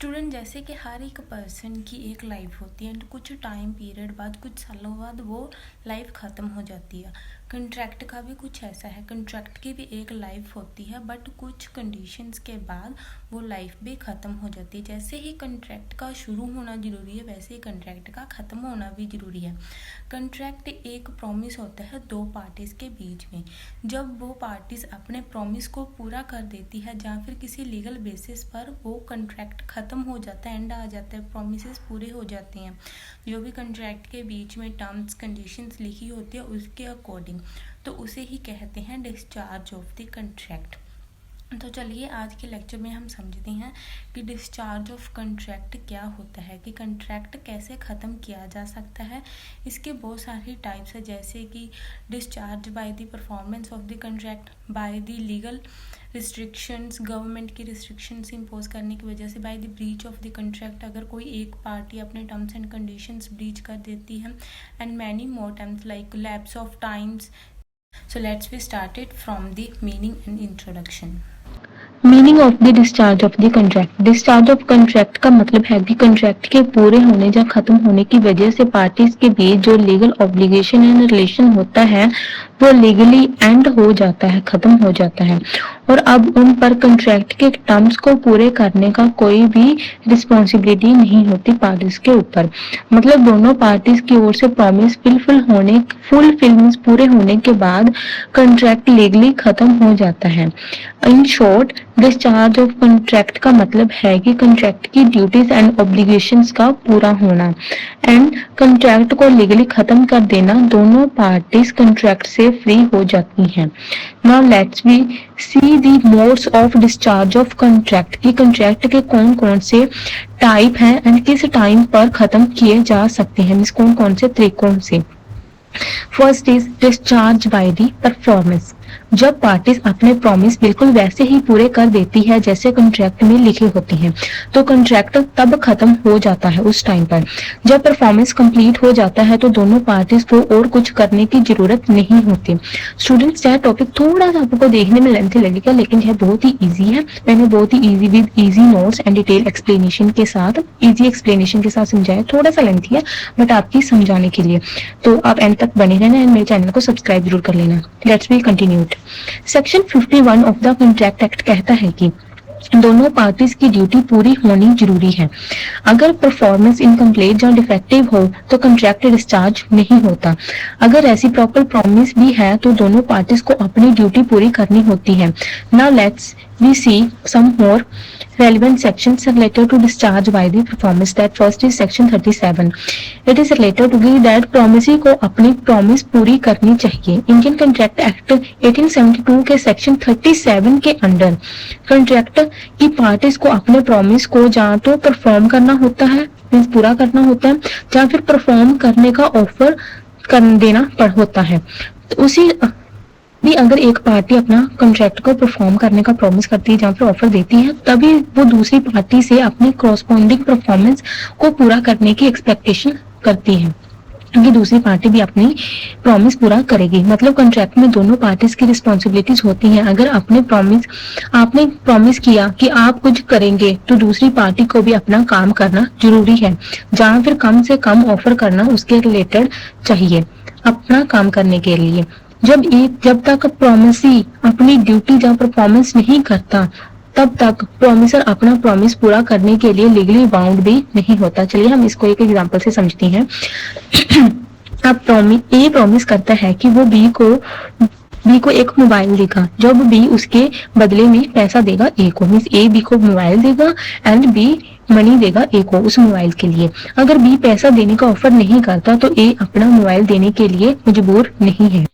Student जैसे कि हर एक पर्सन की एक लाइफ होती है एंड कुछ टाइम पीरियड बाद कुछ सालों बाद वो लाइफ ख़त्म हो जाती है। कंट्रैक्ट का भी कुछ ऐसा है, कंट्रैक्ट की भी एक लाइफ होती है बट कुछ कंडीशंस के बाद वो लाइफ भी ख़त्म हो जाती है। जैसे ही कंट्रैक्ट का शुरू होना ज़रूरी है वैसे ही कंट्रैक्ट का ख़त्म होना भी ज़रूरी है। कंट्रैक्ट एक प्रॉमिस होता है दो पार्टीज़ के बीच में। जब वो पार्टीज़ अपने प्रॉमिस को पूरा कर देती है या फिर किसी लीगल बेसिस पर वो कंट्रैक्ट ख़त्म हो जाता है, एंड आ जाता है, प्रॉमिसेस पूरे हो जाते हैं, जो भी कंट्रैक्ट के बीच में टर्म्स कंडीशंस लिखी होती है उसके अकॉर्डिंग, तो उसे ही कहते हैं डिस्चार्ज ऑफ द कंट्रैक्ट। तो चलिए आज के लेक्चर में हम समझते हैं कि डिस्चार्ज ऑफ कंट्रैक्ट क्या होता है, कि कंट्रैक्ट कैसे ख़त्म किया जा सकता है। इसके बहुत सारी टाइप्स है, जैसे कि discharge by the performance of the contract, by the legal restrictions, government की रिस्ट्रिक्शंस इम्पोज करने की वजह से, by the breach of the contract, अगर कोई एक पार्टी अपने टर्म्स एंड कंडीशंस ब्रीच कर देती है, and many more terms like lapse of times. So let's be started from the meaning and introduction. Meaning of the discharge of the contract. Discharge of contract का मतलब है कि contract के पूरे होने या खत्म होने की वजह से पार्टीज के बीच जो लीगल ऑब्लिगेशन एंड रिलेशन होता है वो लीगली एंड हो जाता है, खत्म हो जाता है, और अब उन पर कंट्रैक्ट के टर्म्स को पूरे करने का कोई भी रिस्पॉन्सिबिलिटी नहीं होती पार्टीज के ऊपर। मतलब दोनों पार्टीज की ओर से प्रॉमिस फुलफिलमेंट पूरे होने के बाद कंट्रैक्ट लीगली खत्म हो जाता है। In short, discharge of contract का मतलब है कि कंट्रैक्ट की ड्यूटीज एंड ऑब्लिगेशंस का पूरा होना एंड कंट्रैक्ट को लीगली खत्म कर देना। दोनों पार्टीज कंट्रैक्ट से फ्री हो जाती हैं। Now let's be see the modes of discharge of contract, की कंट्रैक्ट के कौन कौन से टाइप हैं एंड किस टाइम पर खत्म किए जा सकते हैं, मीन्स कौन कौन से तरीकों से। First is discharge by the performance. जब पार्टीज अपने प्रॉमिस बिल्कुल वैसे ही पूरे कर देती है जैसे कंट्रैक्ट में लिखे होते हैं, तो कंट्रैक्ट तब खत्म हो जाता है उस टाइम पर। जब परफॉर्मेंस कंप्लीट हो जाता है तो दोनों पार्टीज को और कुछ करने की जरूरत नहीं होती। स्टूडेंट्स, यह टॉपिक थोड़ा सा आपको देखने में लेंथी लगेगा लेकिन यह बहुत ही ईजी है। मैंने बहुत ही easy with easy notes and detail explanation के साथ समझाया। थोड़ा सा लेंथी है बट आपकी समझाने के लिए, तो आप एंड तक बने रहना एंड मेरे चैनल को सब्सक्राइब जरूर कर लेना। Let's be continued. Section 51 of the contract act कहता है कि दोनों पार्टीज की ड्यूटी पूरी होनी जरूरी है। अगर परफॉर्मेंस इनकम्प्लीट या डिफेक्टिव हो तो कंट्रैक्ट डिस्चार्ज नहीं होता। अगर ऐसी प्रॉपर प्रॉमिस भी है तो दोनों पार्टीज को अपनी ड्यूटी पूरी करनी होती है। Now let's we see some more relevant sections related to discharge by the performance. That first is section 37. It is related to that promisee को अपनी प्रॉमिस पूरी करनी चाहिए। इंडियन कंट्रैक्ट एक्ट 1872 के सेक्शन 37 के अंडर कंट्रैक्ट की parties को अपने प्रॉमिस को या तो परफॉर्म करना होता है, मीन्स पूरा करना होता है, या फिर परफॉर्म करने का ऑफर कर देना होता है। तो उसी भी अगर एक पार्टी अपना कंट्रैक्ट को परफॉर्म करने का प्रॉमिस करती है या फिर ऑफर देती है, तभी वो दूसरी पार्टी से अपनी कॉरस्पॉन्डिंग परफॉर्मेंस को पूरा करने की एक्सपेक्टेशन करती है, क्योंकि दूसरी पार्टी भी अपनी प्रॉमिस पूरा करेगी। मतलब कंट्रैक्ट में दोनों पार्टीज की रिस्पॉन्सिबिलिटीज होती हैं। अगर आपने प्रॉमिस किया कि आप कुछ करेंगे तो दूसरी पार्टी को भी अपना काम करना जरूरी है, जहाँ फिर कम से कम ऑफर करना उसके रिलेटेड चाहिए अपना काम करने के लिए। जब तक प्रॉमिसी अपनी ड्यूटी या परफॉर्मेंस नहीं करता तब तक प्रॉमिसर अपना प्रॉमिस पूरा करने के लिए लीगली बाउंड भी नहीं होता। चलिए हम इसको एक एग्जांपल से समझते हैं। अब ए प्रॉमिस करता है कि वो बी को एक मोबाइल देगा जब बी उसके बदले में पैसा देगा ए को, मीन्स ए बी को मोबाइल देगा एंड बी मनी देगा ए को उस मोबाइल के लिए। अगर बी पैसा देने का ऑफर नहीं करता तो ए अपना मोबाइल देने के लिए मजबूर नहीं है।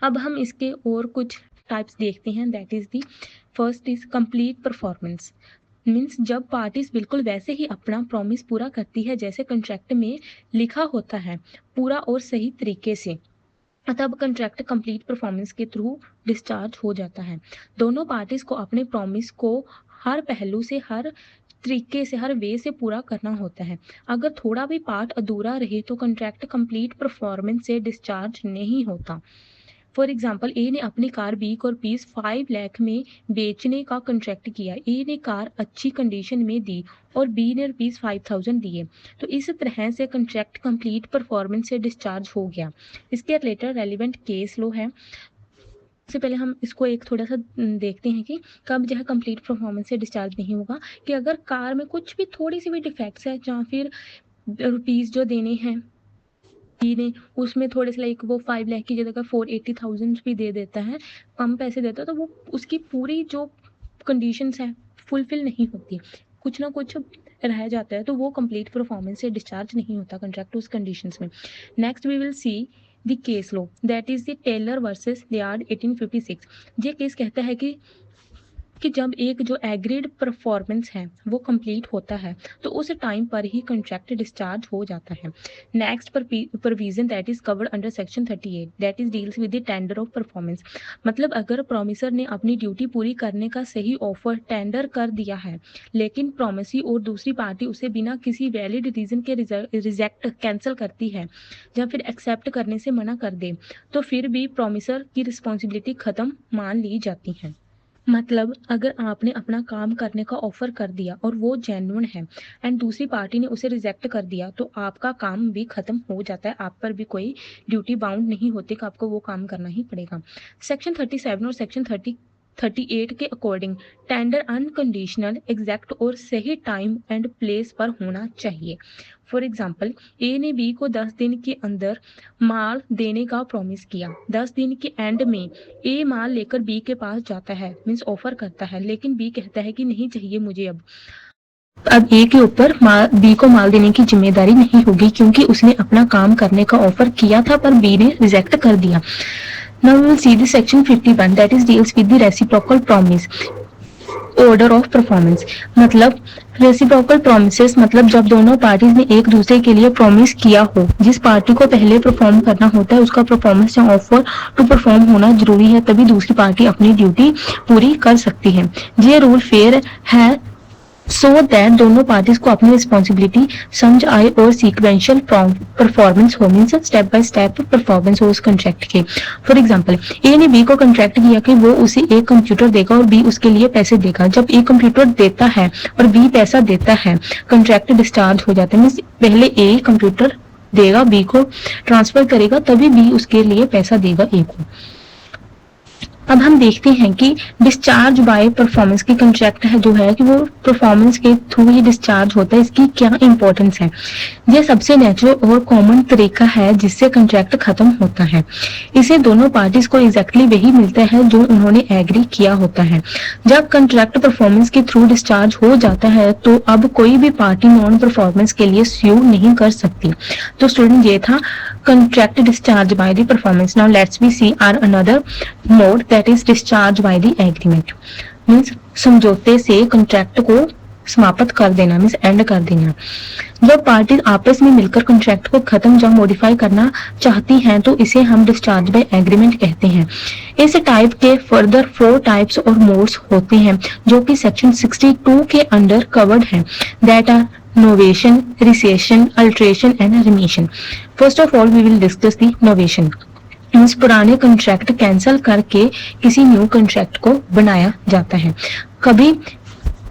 अब हम इसके और कुछ टाइप्स देखते हैं। That is the first is complete performance. Means जब पार्टीज बिल्कुल वैसे ही अपना प्रॉमिस पूरा करती है जैसे कंट्रैक्ट में लिखा होता है, पूरा और सही तरीके से, तब कंट्रैक्ट कंप्लीट परफॉर्मेंस के थ्रू डिस्चार्ज हो जाता है। दोनों पार्टीज को अपने प्रॉमिस को हर पहलू से, हर तरीके से, हर वे से पूरा करना होता है। अगर थोड़ा भी पार्ट अधूरा रहे तो कंट्रैक्ट कंप्लीट परफॉर्मेंस से डिस्चार्ज नहीं होता। फॉर एग्जाम्पल ए ने अपनी कार बी को रुपीज 5 लाख में बेचने का कॉन्ट्रैक्ट किया। ए ने कार अच्छी कंडीशन में दी और बी ने रुपीज 5000 दिए। तो इस तरह से कॉन्ट्रैक्ट कंप्लीट परफॉर्मेंस से डिस्चार्ज हो गया। इसके रिलेटेड रेलिवेंट केस लो है। सबसे पहले हम इसको एक थोड़ा सा देखते हैं कि कब जो है कंप्लीट परफॉर्मेंस से डिस्चार्ज नहीं होगा, कि अगर कार में कुछ भी थोड़ी सी भी डिफेक्ट्स है या फिर रुपीज जो देने हैं बी ने उसमें थोड़े से लाइक वो 5 लाख की जगह 480,000 भी दे देता है, कम पैसे देता है, तो वो उसकी पूरी जो कंडीशंस है फुलफिल नहीं होती, कुछ ना कुछ रह जाता है, तो वो कंप्लीट परफॉर्मेंस से डिस्चार्ज नहीं होता कॉन्ट्रैक्ट उस कंडीशंस में। Next we will see the case law that is the Taylor versus Laird 1856। ये केस कहता है कि जब एक जो एग्रीड परफॉर्मेंस है वो कंप्लीट होता है तो उस टाइम पर ही कॉन्ट्रैक्ट डिस्चार्ज हो जाता है। Next provision that is covered under section 38 that is deals with the tender of performance. मतलब अगर प्रॉमिसर ने अपनी ड्यूटी पूरी करने का सही ऑफर टेंडर कर दिया है, लेकिन प्रॉमिसी और दूसरी पार्टी उसे बिना किसी वैलिड रीजन के रिजेक्ट कैंसिल करती है या फिर एक्सेप्ट करने से मना कर दे, तो फिर भी प्रॉमिसर की रिस्पॉन्सिबिलिटी खत्म मान ली जाती है। मतलब अगर आपने अपना काम करने का ऑफर कर दिया और वो जेन्युइन है एंड दूसरी पार्टी ने उसे रिजेक्ट कर दिया, तो आपका काम भी खत्म हो जाता है, आप पर भी कोई ड्यूटी बाउंड नहीं होती कि आपको वो काम करना ही पड़ेगा। सेक्शन 37 और सेक्शन 38 के अकॉर्डिंग टेंडर अनकंडीशनल, एग्जैक्ट और सही टाइम एंड प्लेस पर होना चाहिए। फॉर एग्जाम्पल ए ने बी को 10 दिन के अंदर माल देने का प्रॉमिस किया। 10 दिन के एंड में ए माल लेकर बी के पास जाता है, मीन्स ऑफर करता है, लेकिन बी कहता है कि नहीं चाहिए मुझे। अब ए के ऊपर बी को माल देने की जिम्मेदारी नहीं होगी क्योंकि उसने अपना काम करने का ऑफर किया था पर बी ने रिजेक्ट कर दिया। Now we will see the section 51 that is deals with the reciprocal promise order of performance। मतलब reciprocal promises मतलब जब दोनों पार्टीज ने एक दूसरे के लिए प्रॉमिस किया हो, जिस पार्टी को पहले परफॉर्म करना होता है उसका परफॉर्मेंस या ऑफर टू परफॉर्म होना जरूरी है, तभी दूसरी पार्टी अपनी ड्यूटी पूरी कर सकती है। ये रूल फेयर है सो दैट दोनों पार्टीज को अपनी रिस्पॉन्सिबिलिटी समझ आए और सीक्वेंशियल परफॉर्मेंस हो, means step by step performance हो उस कॉन्ट्रैक्ट के। फॉर एग्जांपल ए ने बी को कॉन्ट्रैक्ट किया कि वो उसे एक कंप्यूटर देगा और बी उसके लिए पैसे देगा। जब ए कंप्यूटर देता है और बी पैसा देता है, कॉन्ट्रैक्ट डिस्चार्ज हो जाता है, मीन्स पहले ए कंप्यूटर देगा, बी को ट्रांसफर करेगा, तभी बी उसके लिए पैसा देगा ए को। अब हम देखते हैं कि डिस्चार्ज बाय परफॉर्मेंस की कॉन्ट्रैक्ट है जो है कि वो परफॉर्मेंस के थ्रू ही डिस्चार्ज होता है, इसकी क्या इंपॉर्टेंस है। ये सबसे नेचुरल और कॉमन तरीका है जिससे कॉन्ट्रैक्ट खत्म होता है। इसे दोनों पार्टीज को एग्जैक्टली वही मिलता है जो उन्होंने एग्री किया होता है। जब कॉन्ट्रैक्ट परफॉर्मेंस के थ्रू डिस्चार्ज हो जाता है तो अब कोई भी पार्टी नॉन परफॉर्मेंस के लिए स्यू नहीं कर सकती। तो स्टूडेंट ये था contract discharge by the performance. Now let's we see our another mode that is discharge by the agreement. Means समझौते से कॉन्ट्रैक्ट को समाप्त कर देना, मीन्स एंड कर देना। जब पार्टी आपस में मिलकर कॉन्ट्रैक्ट को खत्म या मॉडिफाई करना चाहती हैं तो इसे हम डिस्चार्ज बाय एग्रीमेंट कहते हैं। इस टाइप के फर्दर 4 टाइप्स और मोड्स होते हैं जो कि सेक्शन 62 के अंडर कवर्ड हैं, that are novation, rescission, alteration and remission. First of all we will discuss the novation. Means पुराने कॉन्ट्रैक्ट कैंसिल करके किसी न्यू कॉन्ट्रैक्ट को बनाया जाता है। कभी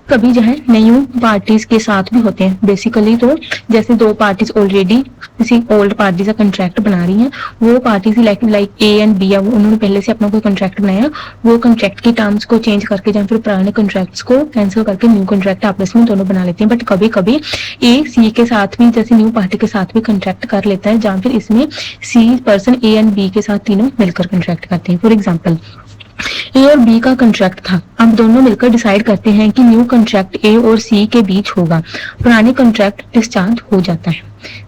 कभी जो है न्यू पार्टीज के साथ भी होते हैं। बेसिकली तो जैसे दो पार्टीज ऑलरेडी किसी ओल्ड पार्टी से कॉन्ट्रैक्ट बना रही हैं, वो parties like A and B, वो उन्होंने पहले से अपना कोई कॉन्ट्रैक्ट बनाया, वो कॉन्ट्रैक्ट के टर्म्स को चेंज करके या फिर पुराने कॉन्ट्रैक्ट्स को कैंसिल करके न्यू कॉन्ट्रैक्ट आपस में दोनों बना लेते हैं। बट कभी कभी ए सी के साथ भी जैसे न्यू पार्टी के साथ भी कॉन्ट्रैक्ट कर लेता है, या फिर इसमें सी पर्सन ए एंड बी के साथ तीनों मिलकर कॉन्ट्रैक्ट करते हैं। फॉर एग्जाम्पल ए और बी का कॉन्ट्रैक्ट था, अब दोनों मिलकर डिसाइड करते हैं कि न्यू कॉन्ट्रैक्ट ए और सी के बीच होगा, पुराने कॉन्ट्रैक्ट डिस्चार्ज हो जाता है।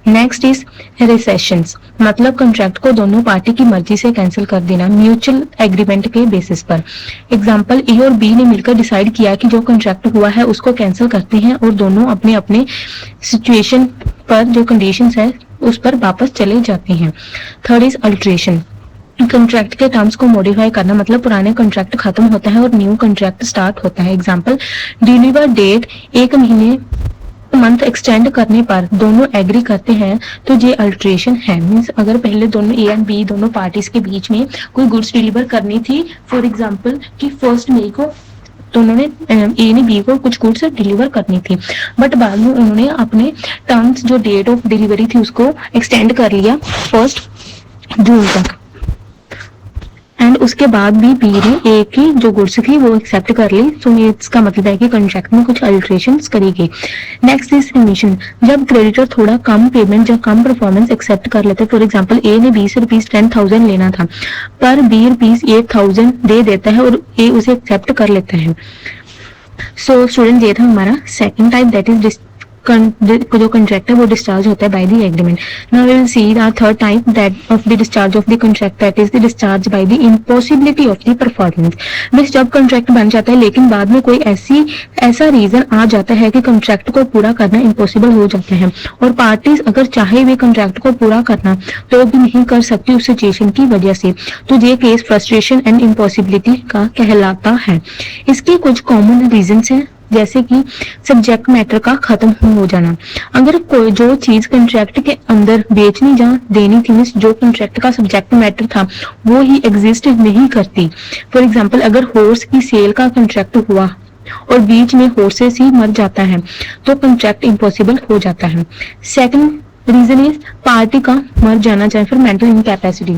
नेक्स्ट इज रिसेशंस, मतलब कॉन्ट्रैक्ट को दोनों पार्टी की मर्जी से कैंसिल कर देना म्यूचुअल एग्रीमेंट के बेसिस पर। एग्जांपल ए और बी ने मिलकर डिसाइड किया कि जो कॉन्ट्रैक्ट हुआ है उसको कैंसिल करते हैं और दोनों अपने अपने सिचुएशन पर जो कंडीशंस है उस पर वापस चले जाते हैं। थर्ड इज अल्ट्रेशन, कॉन्ट्रैक्ट के टर्म्स को मॉडिफाई करना, मतलब पुराने कॉन्ट्रैक्ट खत्म होता है और न्यू कॉन्ट्रैक्ट स्टार्ट होता है। एग्जांपल डिलीवर डेट 1 महीने मंथ एक्सटेंड करने पर दोनों एग्री करते हैं तो ये अल्ट्रेशन है। मीन्स अगर पहले दोनों ए एंड बी दोनों पार्टीज के बीच में कोई गुड्स डिलीवर करनी थी, फॉर एग्जांपल कि 1 मई को दोनों ने ए ने बी को कुछ गुड्स डिलीवर करनी थी, बट बाद में उन्होंने अपने टर्म्स जो डेट ऑफ डिलीवरी थी उसको एक्सटेंड कर लिया 1 जून तक, एंड उसके बाद भी बी ने ए की जो गुड्स थी वो एक्सेप्ट कर ली। सो ये इसका मतलब है कि कॉन्ट्रैक्ट में कुछ अल्टरेशंस करेगी। Next is remission. जब क्रेडिटर थोड़ा कम पेमेंट या कम परफॉर्मेंस एक्सेप्ट कर लेते हैं, फॉर एग्जांपल ए ने बी से ₹10,000 लेना था पर बी ₹8,000 दे देता है और ए उसे एक्सेप्ट कर लेता है। सो स्टूडेंट ये था हमारा सेकंड टाइप, दैट इज जो कॉन्ट्रैक्ट है वो डिस्चार्ज होता है by the agreement. Now we will see the third type that of the discharge of the contract, that is the discharge by the impossibility of the performance. Means जब contract बन जाता है लेकिन बाद में कोई ऐसा रीजन आ जाता है कि कॉन्ट्रैक्ट को पूरा करना इम्पॉसिबल हो जाता है और पार्टीज अगर चाहे भी कॉन्ट्रैक्ट को पूरा करना तो भी नहीं कर सकती उस सिचुएशन की वजह से, तो ये केस फ्रस्ट्रेशन एंड इम्पॉसिबिलिटी का कहलाता है। इसके कुछ कॉमन रीजंस हैं, जैसे कि सब्जेक्ट मैटर का खत्म हो जाना। अगर कोई जो चीज कॉन्ट्रैक्ट के अंदर बेचनी या देनी थी, मींस जो कॉन्ट्रैक्ट का सब्जेक्ट मैटर था वो ही एग्जिस्ट नहीं करती। फॉर एग्जांपल अगर हॉर्स की सेल का कॉन्ट्रैक्ट हुआ और बीच में हॉर्सेस ही मर जाता है तो कॉन्ट्रैक्ट इम्पॉसिबल हो जाता है। सेकंड रीजन इज पार्टी का मर जाना, चाहे फिर मेंटल इनकैपेसिटी।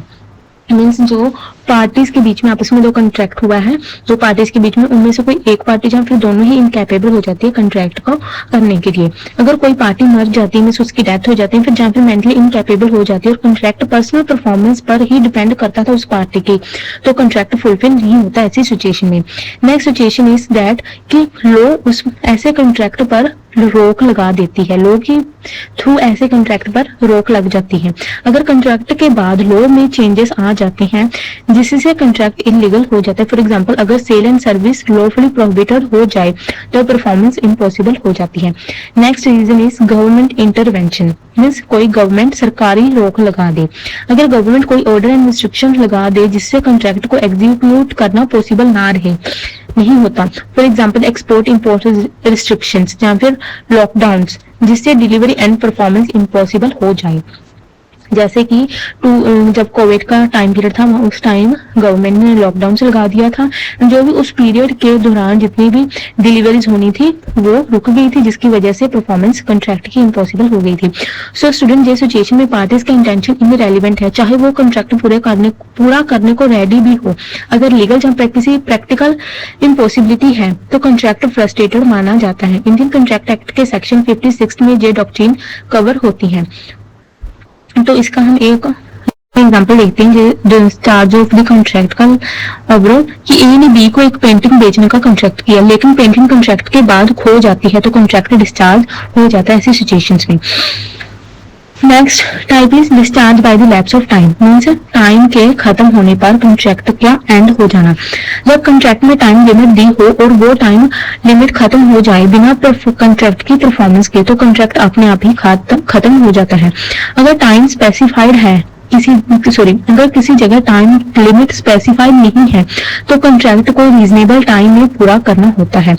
मीन्स जो पार्टीज के बीच में आपस में जो कॉन्ट्रैक्ट हुआ है, जो पार्टीज के बीच में उनमें से कोई एक पार्टी या फिर दोनों ही इनकैपेबल हो जाती है कॉन्ट्रैक्ट को करने के लिए। अगर कोई पार्टी मर जाती है, मीन्स उसकी डेथ हो जाती है, फिर जहाँ फिर मेंटली इनकैपेबल हो जाती है और कॉन्ट्रैक्ट पर्सनल परफॉर्मेंस पर ही डिपेंड करता था उस पार्टी की, तो कॉन्ट्रैक्ट फुलफिल नहीं होता ऐसी सिचुएशन में। नेक्स्ट सिचुएशन इज दैट कि लॉ उस ऐसे कॉन्ट्रैक्ट पर रोक लगा देती है, लॉ के थ्रू ऐसे कॉन्ट्रैक्ट पर रोक लग जाती है। अगर कॉन्ट्रैक्ट के बाद लॉ में चेंजेस आ जाते हैं जिससे कॉन्ट्रैक्ट इलीगल हो जाता है, फॉर एग्जांपल अगर sale and service lawfully prohibited हो जाए तो परफॉर्मेंस इम्पॉसिबल हो जाती है। Next reason is government intervention. Means कोई गवर्नमेंट सरकारी रोक लगा दे। अगर गवर्नमेंट कोई ऑर्डर एंड रिस्ट्रिक्शन लगा दे जिससे कॉन्ट्रैक्ट को एग्जीक्यूट करना पॉसिबल ना रहे, नहीं होता, for example export import restrictions या फिर लॉकडाउन्स, जिससे डिलीवरी एंड परफॉर्मेंस इम्पॉसिबल हो जाए। जैसे कि जब कोविड का टाइम पीरियड था उस टाइम गवर्नमेंट ने लॉकडाउन से लगा दिया था, जो भी उस पीरियड के दौरान जितनी भी डिलीवरीज होनी थी वो रुक गई थी, जिसकी वजह से परफॉर्मेंस कॉन्ट्रैक्ट की इम्पॉसिबल हो गई थी। सो स्टूडेंट ये सिचुएशन में पार्टीज का इंटेंशन इनरेलेवेंट है, चाहे वो कॉन्ट्रैक्ट पूरा करने को रेडी भी हो। अगर लीगल या प्रैक्टिकल इम्पॉसिबिलिटी है तो कॉन्ट्रैक्ट फ्रस्ट्रेटेड माना जाता है। इंडियन कॉन्ट्रैक्ट एक्ट के सेक्शन 56 में ये डॉक्ट्रिन कवर होती है। तो इसका हम एक एग्जांपल देखते हैं डिस्चार्ज ऑफ द कॉन्ट्रैक्ट का ओवरऑल, कि ए ने बी को एक पेंटिंग बेचने का कॉन्ट्रैक्ट किया लेकिन पेंटिंग कॉन्ट्रैक्ट के बाद खो जाती है तो कॉन्ट्रैक्ट डिस्चार्ज हो जाता है ऐसी सिचुएशंस में। Next type is discharge by the lapse of time. Means time के खत्म होने पर कॉन्ट्रैक्ट का एंड हो जाना। जब कॉन्ट्रैक्ट में टाइम लिमिट दी हो और वो टाइम लिमिट खत्म हो जाए बिना कॉन्ट्रैक्ट की परफॉर्मेंस के, तो कॉन्ट्रैक्ट अपने आप ही खत्म हो जाता है। अगर टाइम स्पेसिफाइड है अगर किसी जगह टाइम लिमिट स्पेसिफाइड नहीं है तो कॉन्ट्रैक्ट को रीजनेबल टाइम में पूरा करना होता है।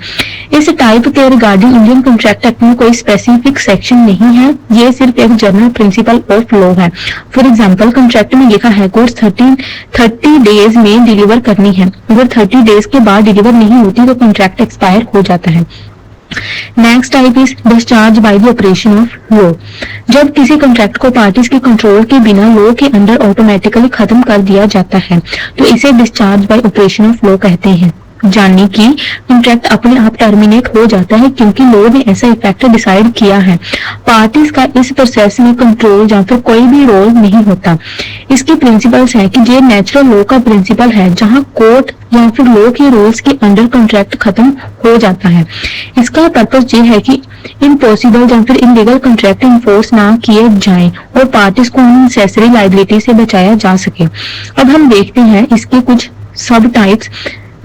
इस टाइप के रिगार्डिंग इंडियन कॉन्ट्रैक्ट एक्ट में कोई स्पेसिफिक सेक्शन नहीं है, ये सिर्फ एक जनरल प्रिंसिपल ऑफ लॉ है। फॉर एग्जांपल कॉन्ट्रैक्ट में लिखा है गुड्स 30 डेज में डिलीवर करनी है, अगर 30 डेज के बाद डिलीवर नहीं होती तो कॉन्ट्रैक्ट एक्सपायर हो जाता है। Next type is discharge by the operation of law. जब किसी कॉन्ट्रैक्ट को पार्टीज के कंट्रोल के बिना लॉ के अंडर ऑटोमेटिकली खत्म कर दिया जाता है तो इसे discharge by operation of law कहते हैं। जानने की कॉन्ट्रैक्ट अपने आप टर्मिनेट हो जाता है क्योंकि लॉ ने ऐसा इफेक्ट डिसाइड किया है। पार्टीज का इस प्रोसेस में कंट्रोल या फिर कोई भी रोल नहीं होता। इसके प्रिंसिपल्स है कि ये नेचुरल लॉ का प्रिंसिपल है जहां कोर्ट या फिर लॉ के रूल्स के अंडर कॉन्ट्रैक्ट खत्म हो जाता है। इसका पर्पस ये है कि इम्पॉसिबल या फिर इलीगल कॉन्ट्रैक्ट इन्फोर्स ना किए जाएं और पार्टीज को अननेसेसरी लायबिलिटी से बचाया जा सके। अब हम देखते हैं इसके कुछ सब types,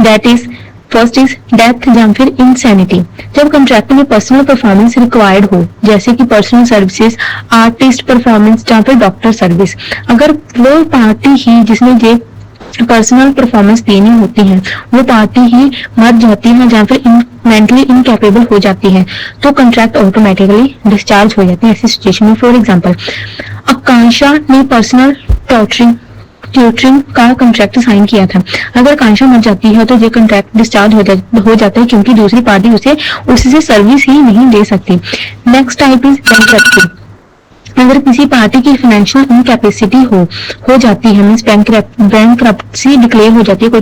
that is first is death या फिर इंसैनिटी। जब कॉन्ट्रैक्ट में पर्सनल परफॉर्मेंस रिक्वायर्ड हो, जैसे कि पर्सनल सर्विसेज, आर्टिस्ट परफॉर्मेंस या फिर डॉक्टर सर्विस, अगर वो पार्टी ही जिसने ये पर्सनल परफॉर्मेंस देनी होती है, वो पार्टी ही मर जाती है या फिर मेंटली इनकेपेबल हो जाती है, तो कॉन्ट्रैक्ट ऑटोमेटिकली डिस्चार्ज हो जाती है ऐसी सिचुएशन में। फॉर एग्जांपल, आकांक्षा ने पर्सनल ट्यूटरिंग का कॉन्ट्रैक्ट साइन किया था। अगर आकांक्षा मर जाती है तो ये कॉन्ट्रैक्ट डिस्चार्ज हो जाता है, क्योंकि दूसरी पार्टी उससे सर्विस ही नहीं दे सकती। Next type is bankruptcy. अगर किसी पार्टी की फाइनेंशियल इनकैपेसिटी हो जाती है, मींस बैंकरप्सी डिक्लेयर हो जाती है, कोई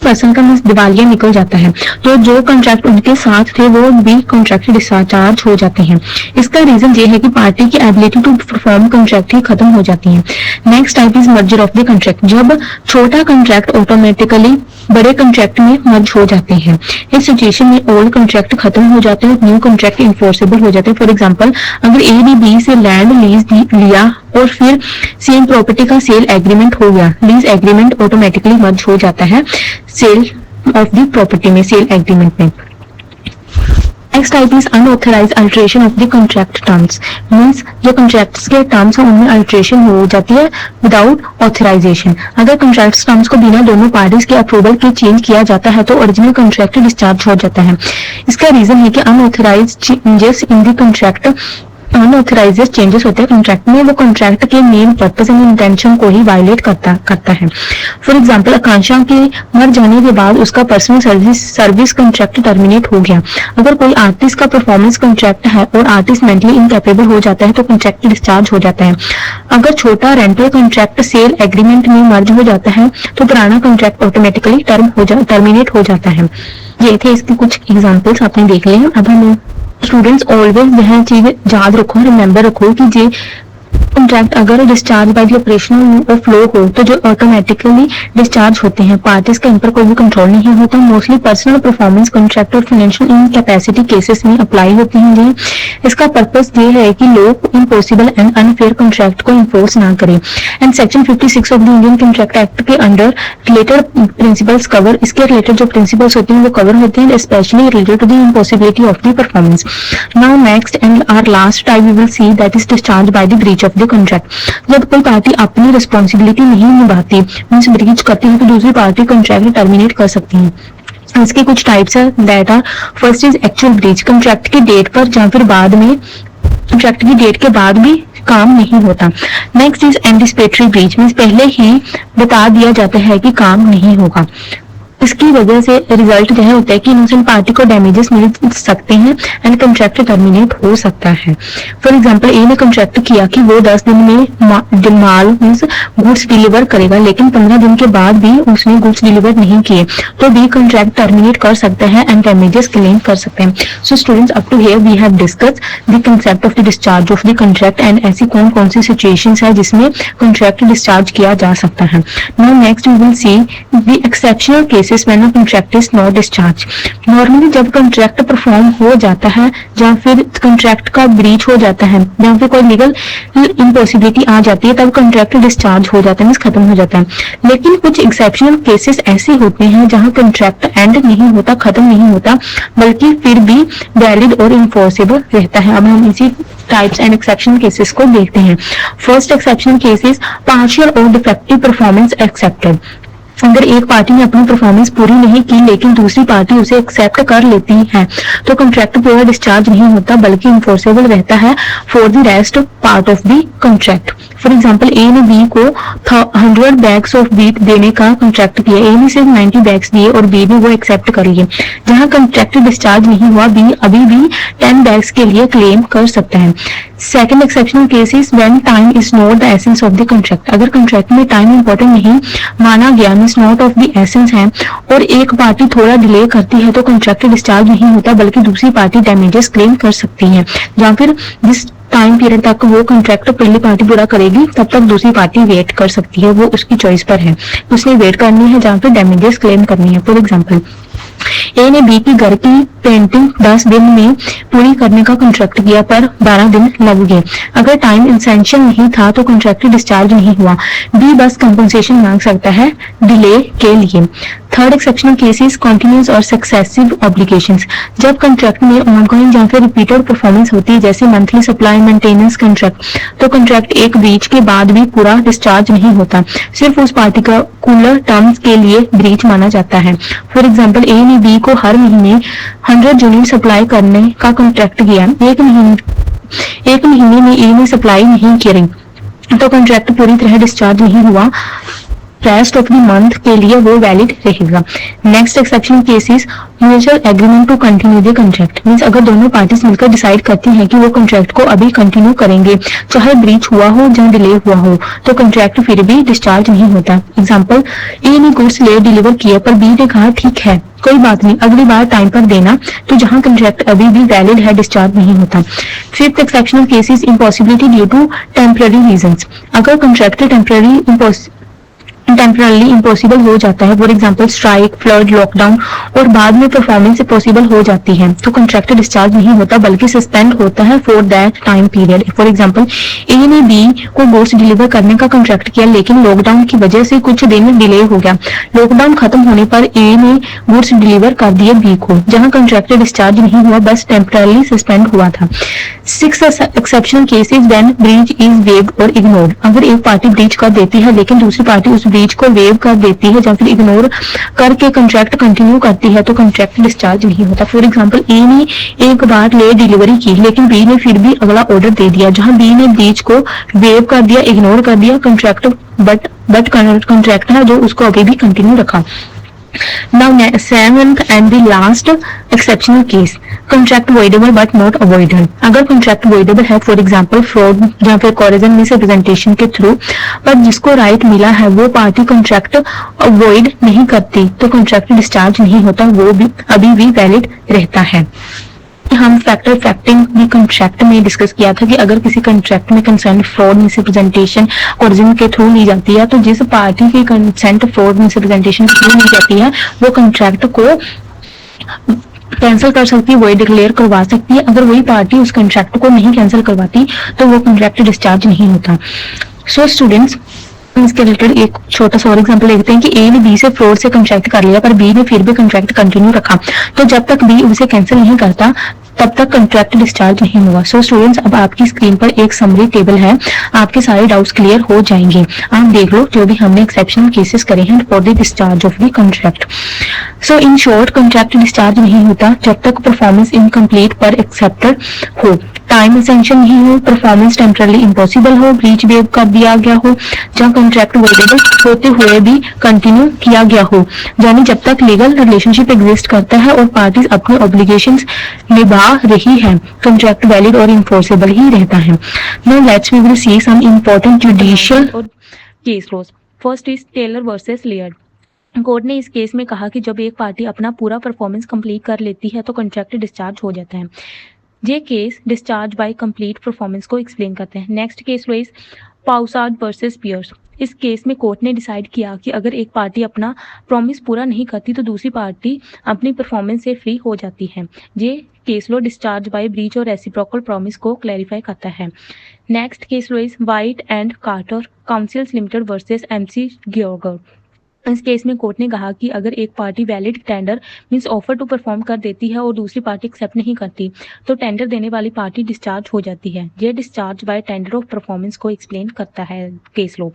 पर्सन का मींस दिवालिया निकल जाता है, तो जो कॉन्ट्रैक्ट उनके साथ थे वो भी कॉन्ट्रैक्ट डिस्चार्ज हो जाते हैं। इसका रीजन ये है कि पार्टी की एबिलिटी टू परफॉर्म कॉन्ट्रैक्ट ही खत्म हो जाती है। Next type is merger of the contract. जब छोटा कॉन्ट्रैक्ट ऑटोमेटिकली बड़े कॉन्ट्रैक्ट में मर्ज हो जाते हैं। इस सिचुएशन में ओल्ड कॉन्ट्रैक्ट खत्म हो जाते हैं, न्यू कॉन्ट्रैक्ट इन्फोर्सेबल हो जाते हैं। फॉर एग्जांपल, अगर ए ने बी से लैंड लीज लिया और फिर सेम प्रॉपर्टी का सेल एग्रीमेंट हो गया, लीज एग्रीमेंट ऑटोमेटिकली मर्ज हो जाता है सेल ऑफ द प्रॉपर्टी में, सेल एग्रीमेंट में। Next type is unauthorised alteration of the contract terms. Means जो कॉन्ट्रैक्ट्स के टर्म्स हैं उनमें अल्टरेशन हो जाती है विदाउट ऑथराइजेशन। अगर कॉन्ट्रैक्ट टर्म्स को बिना दोनों पार्टीज के अप्रूवल के चेंज किया जाता है तो ओरिजिनल कॉन्ट्रैक्ट डिस्चार्ज हो जाता है। इसका रीजन है कि unauthorised changes in the contract, unauthorised changes होते हैं कॉन्ट्रैक्ट में, वो कॉन्ट्रैक्ट के मेन पर्पस एंड इंटेंशन को ही वायलेट करता है। फॉर एग्जांपल, आकांक्षा के मर जाने के बाद उसका पर्सनल सर्विस कॉन्ट्रैक्ट टर्मिनेट हो गया। अगर कोई आर्टिस्ट का परफॉर्मेंस कॉन्ट्रैक्ट है और आर्टिस्ट मेंटली इनकैपेबल हो जाता है तो कॉन्ट्रैक्ट डिस्चार्ज हो जाता है। अगर छोटा रेंटल कॉन्ट्रैक्ट सेल एग्रीमेंट में मर्ज हो जाता है तो पुराना कॉन्ट्रैक्ट ऑटोमेटिकली टर्मिनेट हो जाता है। ये थे इसके कुछ एग्जाम्पल्स, आपने देख लिए। अब हम स्टूडेंट्स ऑलवेज यह चीज याद रखो, रिमेंबर रखो कि जे कॉन्ट्रैक्ट अगर discharge by the operational of law हो तो जो ऑटोमेटिकली डिस्चार्ज होते हैं, पार्टीज का इन पर कोई भी कंट्रोल नहीं होता। मोस्टली पर्सनल परफॉर्मेंस कॉन्ट्रैक्ट और फाइनेंशियल इनकैपेसिटी केसेस में अप्लाई होती हैं। इसका पर्पस ये है कि लोग इम्पॉसिबल एंड अनफेयर कॉन्ट्रैक्ट को इन्फोर्स ना करें। And section 56 of the Indian contract act के अंडर रिलेटेड प्रिंसिपल्स कवर, इसके रिलेटेड जो प्रिंसिपल्स होते हैं वो कवर होते हैं, specially related to the impossibility of the performance. Now next and our last type we will see that is discharge by the breach of the contract. जब कोई party अपनी रिस्पॉन्सिबिलिटी नहीं निभाती, मींस ब्रीच करती है, तो दूसरी पार्टी कॉन्ट्रैक्ट टर्मिनेट कर सकती है। इसके कुछ टाइप्स है that are, first is actual breach. Contract की डेट पर या फिर बाद में, कॉन्ट्रैक्ट की डेट के बाद भी काम नहीं होता। Next is anticipatory breach, means पहले ही बता दिया जाता है कि काम नहीं होगा। इसकी वजह से रिजल्ट जो है होता है कि इनोसेंट पार्टी को डैमेजेस मिल सकते हैं एंड कॉन्ट्रैक्ट टर्मिनेट हो सकता है। फॉर एग्जांपल, ए ने कॉन्ट्रैक्ट किया कि वो 10 दिन में माल मींस गुड्स डिलीवर करेगा, लेकिन 15 दिन के बाद भी उसने गुड्स डिलीवर नहीं किए, तो बी कॉन्ट्रैक्ट टर्मिनेट कर सकता है एंड डैमेजेस क्लेम कर सकते हैं। So students, up to here we have discuss the concept of the discharge of the contract and ऐसी कौन कौन सी सिचुएशंस है जिसमें कॉन्ट्रैक्ट डिस्चार्ज किया जा सकता है। Now next we will see the exceptional cases when a contract is not discharged। Normally जब कॉन्ट्रैक्ट परफॉर्म हो जाता है या फिर कॉन्ट्रैक्ट का ब्रीच हो जाता है या फिर कोई लीगल इम्पॉसिबिलिटी आ जाती है, तब कॉन्ट्रैक्ट डिस्चार्ज हो जाता है, मींस खत्म हो जाता है। लेकिन कुछ एक्सेप्शनल केसेस ऐसे होते हैं जहां कॉन्ट्रैक्ट एंड नहीं होता, खत्म नहीं होता, बल्कि फिर भी वैलिड और इन्फोर्सेबल रहता है। अब हम इसी टाइप्स एंड एक्सेप्शनल केसेस को देखते हैं। फर्स्ट एक्सेप्शनल केसेस, पार्शियल और डिफेक्टिव परफॉर्मेंस एक्सेप्टेड। अगर एक पार्टी ने अपनी परफॉर्मेंस पूरी नहीं की लेकिन दूसरी पार्टी उसे एक्सेप्ट कर लेती है तो कॉन्ट्रैक्ट पूरा डिस्चार्ज नहीं होता बल्कि इन्फोर्सेबल रहता है for the rest part of the contract. For example, A ने बी को 100 बैग्स ऑफ व्हीट देने का कॉन्ट्रैक्ट किया, ए ने सिर्फ 90 बैग्स दिए और बी ने वो एक्सेप्ट कर लिए। जहां कॉन्ट्रैक्ट डिस्चार्ज नहीं हुआ, बी अभी भी 10 बैग्स के लिए क्लेम कर सकता है। Second exceptional case is when time is not the essence of the contract. अगर कॉन्ट्रैक्ट में टाइम इंपॉर्टेंट नहीं माना गया, means not of the essence है, और एक पार्टी थोड़ा डिले करती है तो कॉन्ट्रैक्ट डिस्चार्ज नहीं होता बल्कि दूसरी पार्टी डैमेजेस क्लेम कर सकती है। या फिर जिस टाइम पीरियड तक वो कॉन्ट्रैक्ट पहली पार्टी पूरा करेगी तब तक दूसरी पार्टी वेट कर सकती है, वो उसकी चॉइस पर है, उसने वेट करनी है जहाँ पे डैमेजेस क्लेम करनी है। फॉर एग्जांपल, ए ने बी की घर की पेंटिंग 10 दिन में पूरी करने का कॉन्ट्रैक्ट किया पर 12 दिन लग गए। अगर टाइम इंसेंशन नहीं था तो कॉन्ट्रैक्ट डिस्चार्ज नहीं हुआ। बी बस कंपनसेशन मांग सकता है डिले के लिए। थर्ड एक्सेप्शनल केसेस कंटिन्यूअस और सक्सेसिव ऑब्लिगेशंस। जब कॉन्ट्रैक्ट में ऑनगोइंग या फिर रिपीटेड परफॉर्मेंस होती है, जैसे मंथली सप्लाई मेंटेनेंस कॉन्ट्रैक्ट, तो कॉन्ट्रैक्ट एक ब्रीच के बाद भी पूरा डिस्चार्ज नहीं होता, सिर्फ उस पार्टिकुलर टर्म्स के लिए ब्रीच माना जाता है। फॉर एग्जाम्पल, ए ने बी को हर महीने 100 यूनिट सप्लाई करने का कॉन्ट्रैक्ट किया। एक महीने में ए ने सप्लाई नहीं करी तो कॉन्ट्रैक्ट पूरी तरह डिस्चार्ज नहीं हुआ, रेस्ट ऑफ द मंथ के लिए वो वैलिड रहेगा। Next exception cases mutual agreement to continue the contract, means अगर दोनों पार्टीज मिलकर डिसाइड करती हैं कि वो कॉन्ट्रैक्ट को अभी कंटिन्यू करेंगे, चाहे ब्रीच हुआ हो या डिले हुआ हो, तो कॉन्ट्रैक्ट फिर भी डिस्चार्ज नहीं होता। एग्जांपल, ए ने गुड्स लेट डिलीवर किया पर बी ने कहा ठीक है कोई बात नहीं, अगली बार टाइम पर देना, तो जहां कॉन्ट्रैक्ट अभी भी वैलिड है डिस्चार्ज नहीं होता। Fifth exceptional cases impossibility due to temporary reasons. अगर कॉन्ट्रैक्ट टेम्परली इम्पॉसिबल हो जाता है, for example strike, flood, lockdown, और बाद में परफॉर्मेंस पॉसिबल हो जाती है, तो कॉन्ट्रैक्ट डिस्चार्ज नहीं होता बल्कि सस्पेंड होता है for that time period. For example, A ने बी को गुड्स डिलीवर करने का कॉन्ट्रैक्ट किया लेकिन लॉकडाउन की वजह से कुछ दिन डिले हो गया। लॉकडाउन खत्म होने पर ए ने गुड्स डिलीवर कर दिए बी को, जहां कॉन्ट्रैक्ट डिस्चार्ज नहीं हुआ, बस टेम्परली सस्पेंड हुआ था। Six exceptional cases when breach is waived और इग्नोर्ड। अगर एक पार्टी ब्रीच कर देती है लेकिन दूसरी पार्टी उस ब्रीच को वेव कर देती है या फिर इग्नोर करके कॉन्ट्रैक्ट कंटिन्यू करती है, तो कॉन्ट्रैक्ट डिस्चार्ज नहीं होता। फॉर एग्जांपल, ए ने एक बार लेट डिलीवरी की लेकिन बी ने फिर भी अगला ऑर्डर दे दिया, जहां बी ने ब्रीच को वेव कर दिया, इग्नोर कर दिया कॉन्ट्रैक्ट, बट कॉन्ट्रैक्ट है जो उसको अभी भी कंटिन्यू रखा। Now, seventh and the last exceptional case, contract voidable but not avoidable. अगर contract voidable है, for example fraud या फिर coercion misrepresentation के थ्रू, पर जिसको राइट मिला है वो पार्टी contract avoid नहीं करती, तो contract डिस्चार्ज नहीं होता, वो भी अभी भी वैलिड रहता है। हम फैक्टर फैक्टिंग भी कॉन्ट्रैक्ट में डिस्कस किया था कि अगर किसी कॉन्ट्रैक्ट में कंसेंट फ्रॉड मिसरिप्रेजेंटेशन कोर्जन के थ्रू ली जाती है, तो जिस पार्टी की कंसेंट फ्रॉड मिसरिप्रेजेंटेशन के थ्रू ली जाती है वो कॉन्ट्रैक्ट को कैंसिल कर सकती है, वही डिक्लेयर करवा सकती है। अगर वही पार्टी उस कॉन्ट्रैक्ट को नहीं कैंसिल करवाती तो वो कॉन्ट्रैक्ट डिस्चार्ज नहीं होता। सो स्टूडेंट्स, इसके रिलेटेड एक छोटा सा और एग्जांपल देखते हैं कि ए ने बी से फ्रॉड से कॉन्ट्रैक्ट कर लिया पर बी ने फिर भी कॉन्ट्रैक्ट कंटिन्यू रखा, तो जब तक बी उसे कैंसिल नहीं करता तब तक कॉन्ट्रैक्ट डिस्चार्ज नहीं हुआ। सो स्टूडेंट्स, अब आपकी स्क्रीन पर एक समरी टेबल है, आपके सारे डाउट्स क्लियर हो जाएंगे। आप देख लो जो भी हमने एक्सेप्शनल केसेस करे हैं for the discharge of the contract. So in short, contract discharge नहीं होता जब तक परफॉर्मेंस इनकम्प्लीट पर एक्सेप्टेड हो, टाइम एसेंशियल नहीं हो, परफॉर्मेंस टेम्परली इम्पॉसिबल हो, ब्रीच वेव कर दिया गया हो, जहां कॉन्ट्रैक्ट वोइडेबल होते हुए भी कंटिन्यू किया गया हो, यानी जब तक लीगल रिलेशनशिप एग्जिस्ट करता है और पार्टीज अपने ऑब्लिगेशंस निभा रही है, कॉन्ट्रैक्ट वैलिड और इन्फोर्सेबल ही रहता है। Now let's we will see some important judicial case laws. First is Taylor versus Laird. Court ने इस केस में कहा कि जब एक पार्टी अपना पूरा परफॉर्मेंस कंप्लीट कर लेती है तो कॉन्ट्रैक्ट डिस्चार्ज हो जाता है। ये case discharge by complete performance को एक्सप्लेन करते हैं। Next case is Poussard versus Piers. इस केस में कोर्ट ने डिसाइड किया कि अगर एक पार्टी अपना प्रॉमिस पूरा नहीं करती तो दूसरी पार्टी अपनी परफॉर्मेंस से फ्री हो जाती है। ये case law discharge by breach और रेसिप्रोकल प्रॉमिस को क्लैरिफाई करता है। Next case law is White and Carter Councils Limited versus McGregor. इस केस में कोर्ट ने कहा कि अगर एक party valid tender means offer to perform कर देती है और दूसरी पार्टी एक्सेप्ट नहीं करती तो टेंडर देने वाली पार्टी डिस्चार्ज हो जाती है। ये discharge by tender of performance को एक्सप्लेन करता है case law.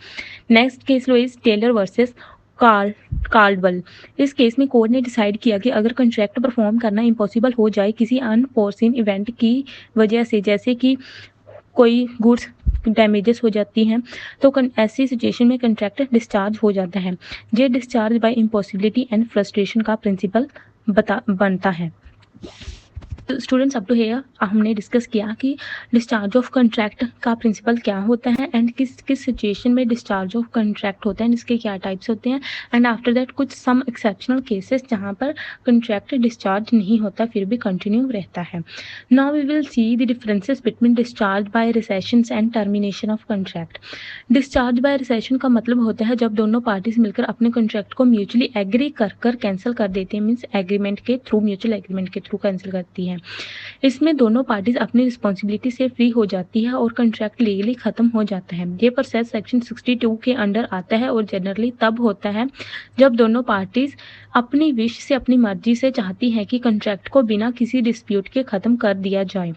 Next case law is Taylor versus Caldwell. इस केस में कोर्ट ने डिसाइड किया कि अगर कॉन्ट्रैक्ट परफॉर्म करना इम्पॉसिबल हो जाए किसी अनफोर्सिन इवेंट की वजह से, जैसे कि कोई गुड्स डैमेजेस हो जाती हैं, तो ऐसी सिचुएशन में कॉन्ट्रैक्ट डिस्चार्ज हो जाता है। ये discharge bye impossibility and frustration का प्रिंसिपल बनता है। तो स्टूडेंट्स अप टू हियर हमने डिस्कस किया कि डिस्चार्ज ऑफ कंट्रैक्ट का प्रिंसिपल क्या होता है एंड किस किस सिचुएशन में डिस्चार्ज ऑफ कंट्रैक्ट होता है, इसके क्या टाइप्स होते हैं, एंड आफ्टर दैट कुछ सम एक्सेप्शनल केसेस जहाँ पर कंट्रैक्ट डिस्चार्ज नहीं होता फिर भी कंटिन्यू रहता है. Now we will see the differences between discharge by rescissions and termination of contract. Discharge by rescission का मतलब होता है जब दोनों पार्टीज मिलकर अपने कंट्रैक्ट को म्यूचुअली एग्री कर कैंसिल कर देते हैं, मीन्स एग्रीमेंट के थ्रू, म्यूचुअल एग्रीमेंट के थ्रू कैंसिल करती है. इसमें दोनों पार्टीज अपनी रिस्पॉन्सिबिलिटी से फ्री हो जाती है और कंट्रैक्ट लीगली खत्म हो जाता है. ये प्रोसेस सेक्शन 62 के अंडर आता है और जनरली तब होता है जब दोनों पार्टीज अपनी विश से, अपनी मर्जी से चाहती है कि कंट्रैक्ट को बिना किसी डिस्प्यूट के खत्म कर दिया जाए.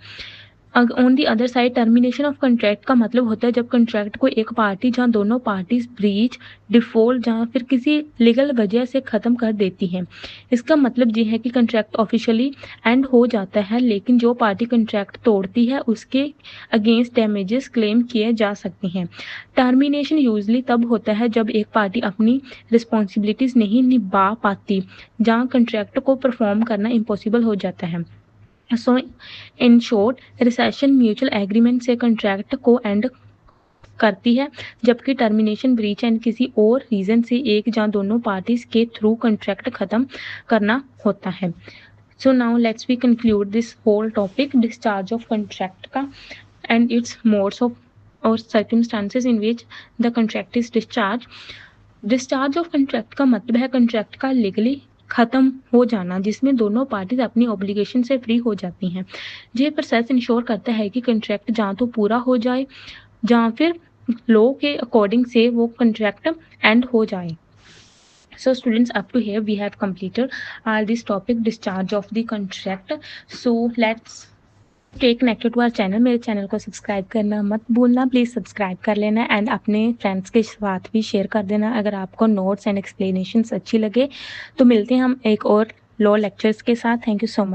On the other side termination of contract का मतलब होता है जब कंट्रैक्ट को एक पार्टी जहाँ दोनों पार्टीज ब्रीच, डिफॉल्ट जहाँ फिर किसी लीगल वजह से ख़त्म कर देती हैं. इसका मतलब ये है कि कंट्रैक्ट ऑफिशियली एंड हो जाता है लेकिन जो पार्टी कंट्रैक्ट तोड़ती है उसके अगेंस्ट डैमेजेस क्लेम किए जा सकते हैं. टर्मिनेशन यूजली तब होता है जब एक पार्टी अपनी रिस्पॉन्सिबिलिटीज़ नहीं निभा पाती, जहाँ कंट्रैक्ट को परफॉर्म करना इम्पॉसिबल हो जाता है. So in short rescission mutual agreement से कंट्रैक्ट को एंड करती है जबकि टर्मिनेशन ब्रीच एंड किसी और रीजन से एक या दोनों पार्टीज के थ्रू कंट्रैक्ट खत्म करना होता है. So now let's we conclude this whole topic discharge of contract का एंड इट्स मोड्स ऑफ और circumstances in which the contract is discharge. Discharge of contract का मतलब है कंट्रैक्ट का लीगली खत्म हो जाना जिसमें दोनों पार्टीज अपनी ऑब्लिगेशन से फ्री हो जाती हैं. ये प्रोसेस इंश्योर करता है कि कंट्रैक्ट जहाँ तो पूरा हो जाए जहाँ फिर लॉ के अकॉर्डिंग से वो कंट्रैक्ट एंड हो जाए. So students, up to here we have completed this topic discharge of the contract. So let's stay connected to our channel. मेरे चैनल को सब्सक्राइब करना मत भूलना, प्लीज़ सब्सक्राइब कर लेना एंड अपने फ्रेंड्स के साथ भी शेयर कर देना. अगर आपको नोट्स एंड एक्सप्लेनेशंस अच्छी लगे तो मिलते हैं हम एक और लॉ लेक्चर्स के साथ. Thank you so much.